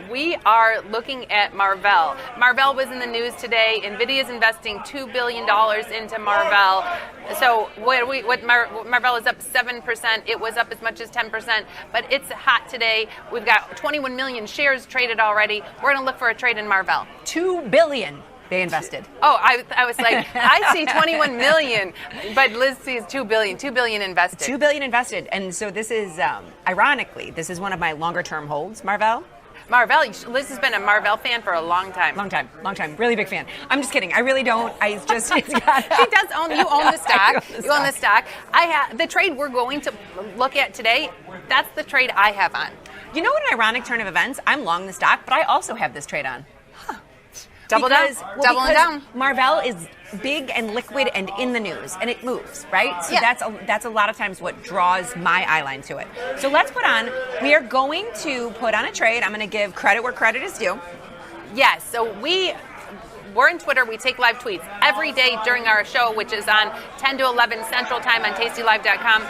We are looking at Marvell. Marvell was in the news today. NVIDIA is investing $2 billion into Marvell. So Marvell is up 7%. It was up as much as 10%, but it's hot today. We've got 21 million shares traded already. We're going to look for a trade in Marvell. $2 billion. They invested. Oh, I was like, I see 21 million, but Liz sees 2 billion. 2 billion invested. 2 billion invested. And so this is, ironically, this is one of my longer term holds, Marvell. Marvell, Liz has been a Marvell fan for a long time. Long time. Really big fan. I'm just kidding. I really don't. It's just, she does own, you own the stock. You own the stock. The trade we're going to look at today, that's the trade I have on. You know what an ironic turn of events? I'm long the stock, but I also have this trade on. Double down. Marvell is big and liquid and in the news, and it moves, right? So yeah. that's a lot of times what draws my eye line to it. So we are going to put on a trade. I'm going to give credit where credit is due. Yes, so we're in Twitter. We take live tweets every day during our show, which is on 10 to 11 Central Time on tastylive.com.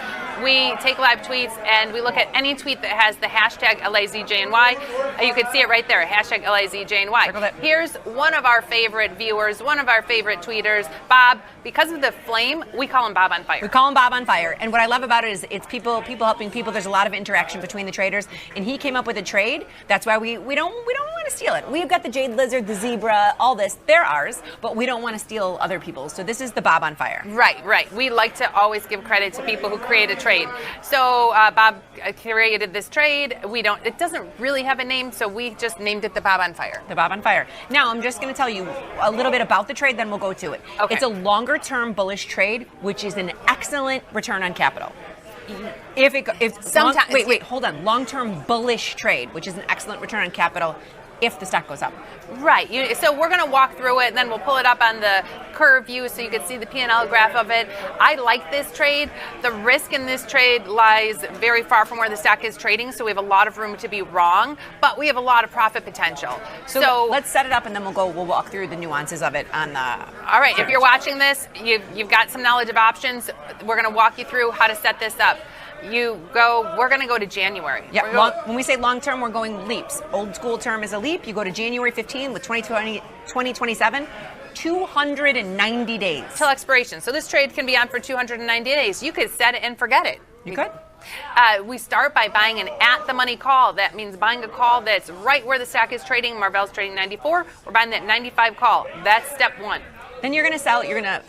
We take live tweets and we look at any tweet that has the hashtag LAZJNY. You can see it right there, hashtag LAZJNY. Here's one of our favorite viewers, one of our favorite tweeters, Bob. Because of the flame, we call him Bob on Fire. We call him Bob on Fire. And what I love about it is it's people helping people. There's a lot of interaction between the traders. And he came up with a trade. That's why we don't want to steal it. We've got the Jade Lizard, the Zebra, all this. They're ours, but we don't want to steal other people's. So this is the Bob on Fire. Right. We like to always give credit to people who create a trade. So Bob created this trade. It doesn't really have a name, so we just named it the Bob on Fire. The Bob on Fire. Now I'm just going to tell you a little bit about the trade, then we'll go to it. Okay. It's a longer term bullish trade, which is an excellent return on capital. Hold on. Long-term bullish trade, which is an excellent return on capital if the stock goes up. Right. So we're going to walk through it, and then we'll pull it up on the curve view so you can see the P&L graph of it. I like this trade. The risk in this trade lies very far from where the stock is trading, so we have a lot of room to be wrong, but we have a lot of profit potential. So let's set it up, and then we'll walk through the nuances of it on the... All right. If you're watching this, you've got some knowledge of options. We're going to walk you through how to set this up. We're going to go to January. Yeah, when we say long term, we're going leaps. Old school term is a leap. You go to January 15 with 2027, 290 days. Till expiration. So this trade can be on for 290 days. You could set it and forget it. You could. We start by buying an at-the-money call. That means buying a call that's right where the stock is trading. Marvell's trading 94. We're buying that 95 call. That's step one. Then you're going to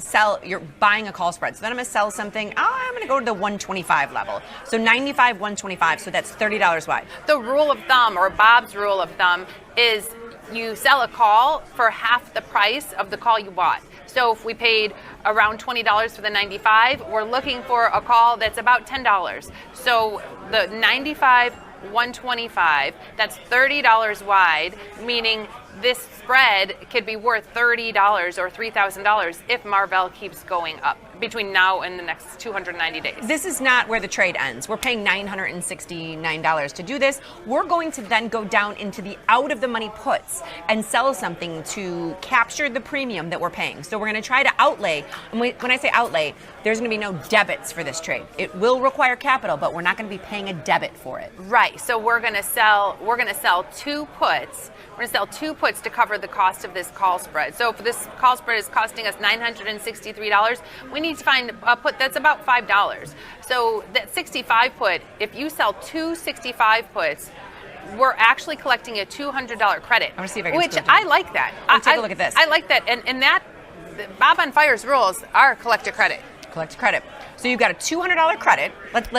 sell, you're buying a call spread. So then I'm going to sell something, I'm going to go to the 125 level. So 95, 125, so that's $30 wide. The rule of thumb, or Bob's rule of thumb, is you sell a call for half the price of the call you bought. So if we paid around $20 for the 95, we're looking for a call that's about $10. So the 95, 125, that's $30 wide, meaning this spread could be worth $30 or $3,000 if Marvell keeps going up between now and the next 290 days. This is not where the trade ends. We're paying $969 to do this. We're going to then go down into the out of the money puts and sell something to capture the premium that we're paying. So we're going to try to outlay. And when I say outlay, there's going to be no debits for this trade. It will require capital, but we're not going to be paying a debit for it. Right. So we're going to sell two puts. We're going to sell two puts to cover the cost of this call spread. So if this call spread is costing us $963, we need to find a put that's about $5. So that 65 put, if you sell two 65 puts, we're actually collecting a $200 credit. I'm going to see if I can. Which I like that. Take a look at this. I like that. And that, Bob on Fire's rules are collect a credit. Collect a credit. So you've got a $200 credit.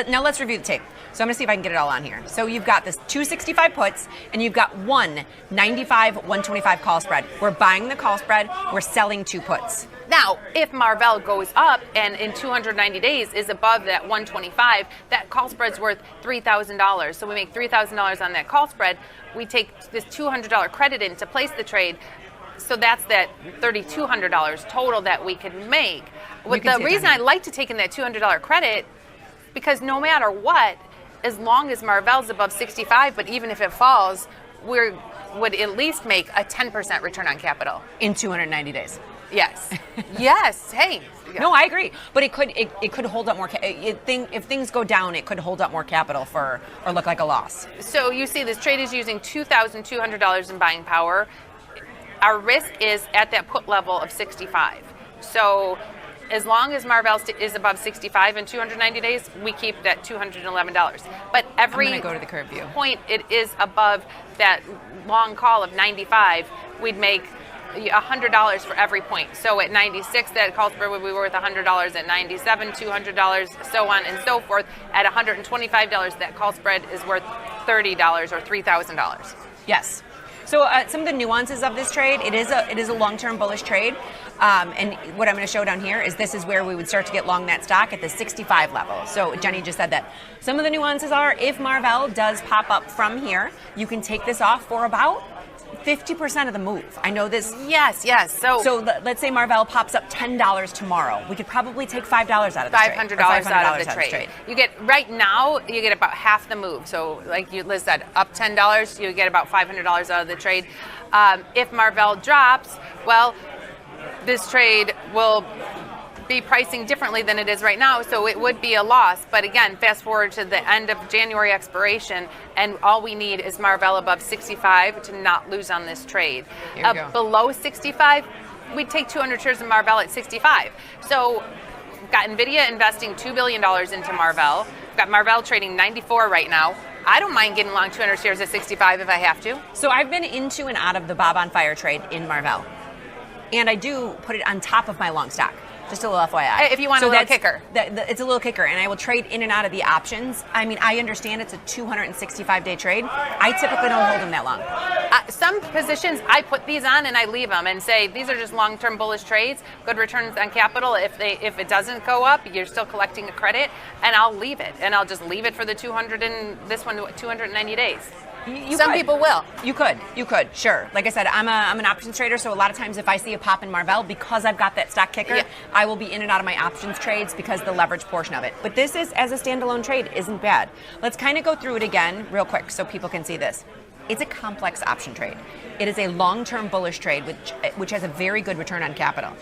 Now let's review the tape. So I'm going to see if I can get it all on here. So you've got this 265 puts, and you've got one 95, 125 call spread. We're buying the call spread. We're selling two puts. Now, if Marvell goes up and in 290 days is above that 125, that call spread's worth $3,000. So we make $3,000 on that call spread. We take this $200 credit in to place the trade. So that's that $3,200 total that we could make. The reason I like to take in that $200 credit, because no matter what, as long as Marvell's above 65, but even if it falls, we would at least make a 10% return on capital. In 290 days. Yes. Yes. Hey. No, I agree. But it could hold up more. If things go down, it could hold up more capital or look like a loss. So you see, this trade is using $2,200 in buying power. Our risk is at that put level of 65. So as long as Marvell is above 65 in 290 days, we keep that $211. But every I'm gonna go to the curve view. point it is above that long call of 95, we'd make $100 for every point. So at 96, that call spread would be worth $100. At 97, $200, so on and so forth. At $125, that call spread is worth $30 or $3,000. Yes. So some of the nuances of this trade, it is a long-term bullish trade. And what I'm going to show down here is this is where we would start to get long that stock at the 65 level. So Jenny just said that. Some of the nuances are if Marvell does pop up from here, you can take this off for about 50% of the move. I know this. Yes. So let's say Marvell pops up $10 tomorrow. We could probably take $5 out of this trade. $500 out of the trade. You get right now. You get about half the move. So like Liz said, up $10, you get about $500 out of the trade. If Marvell drops, well, this trade will be pricing differently than it is right now, so it would be a loss. But again, fast forward to the end of January expiration, and all we need is Marvell above 65 to not lose on this trade. Below 65, we'd take 200 shares of Marvell at 65. So we've got NVIDIA investing $2 billion into Marvell. We've got Marvell trading 94 right now. I don't mind getting long 200 shares at 65 if I have to. So I've been into and out of the Bob on Fire trade in Marvell, and I do put it on top of my long stock. Just a little FYI. If you want a little kicker. It's a little kicker, and I will trade in and out of the options. I mean, I understand it's a 265-day trade. I typically don't hold them that long. Some positions, I put these on and I leave them and say, these are just long-term bullish trades, good returns on capital. If it doesn't go up, you're still collecting a credit, and I'll leave it. And I'll just leave it for the 290 days. Some people will. You could, sure. Like I said, I'm an options trader, so a lot of times if I see a pop in Marvell, because I've got that stock kicker, I will be in and out of my options trades because the leverage portion of it. But this is, as a standalone trade, isn't bad. Let's kind of go through it again real quick so people can see this. It's a complex option trade. It is a long-term bullish trade which has a very good return on capital.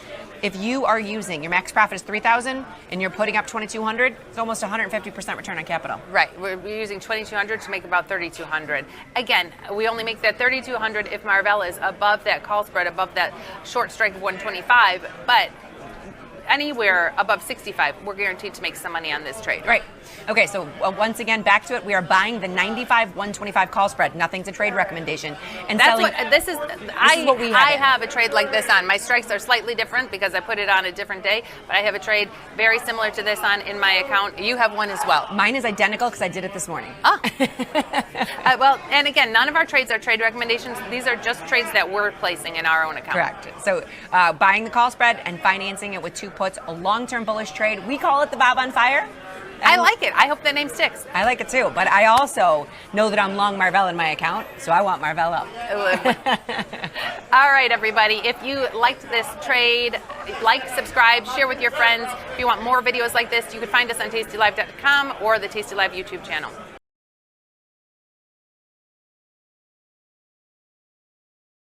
If you are using, your max profit is $3,000 and you're putting up $2,200, it's almost 150% return on capital. Right, we're using $2,200 to make about $3,200. Again, we only make that $3,200 if Marvell is above that call spread, above that short strike of 125, but anywhere above 65, we're guaranteed to make some money on this trade. Right. Okay, so once again, back to it. We are buying the 95-125 call spread. Nothing's a trade recommendation. And that's selling, what this is. I have a trade like this on. My strikes are slightly different because I put it on a different day, but I have a trade very similar to this on in my account. You have one as well. Mine is identical because I did it this morning. Oh. Well, and again, none of our trades are trade recommendations. These are just trades that we're placing in our own account. Correct. So buying the call spread and financing it with 2 puts, a long-term bullish trade. We call it the Bob on Fire. I like it. I hope that name sticks. I like it too, but I also know that I'm long Marvell in my account, so I want Marvell up. All right, everybody. If you liked this trade, like, subscribe, share with your friends. If you want more videos like this, you can find us on tastylive.com or the Tasty Live YouTube channel.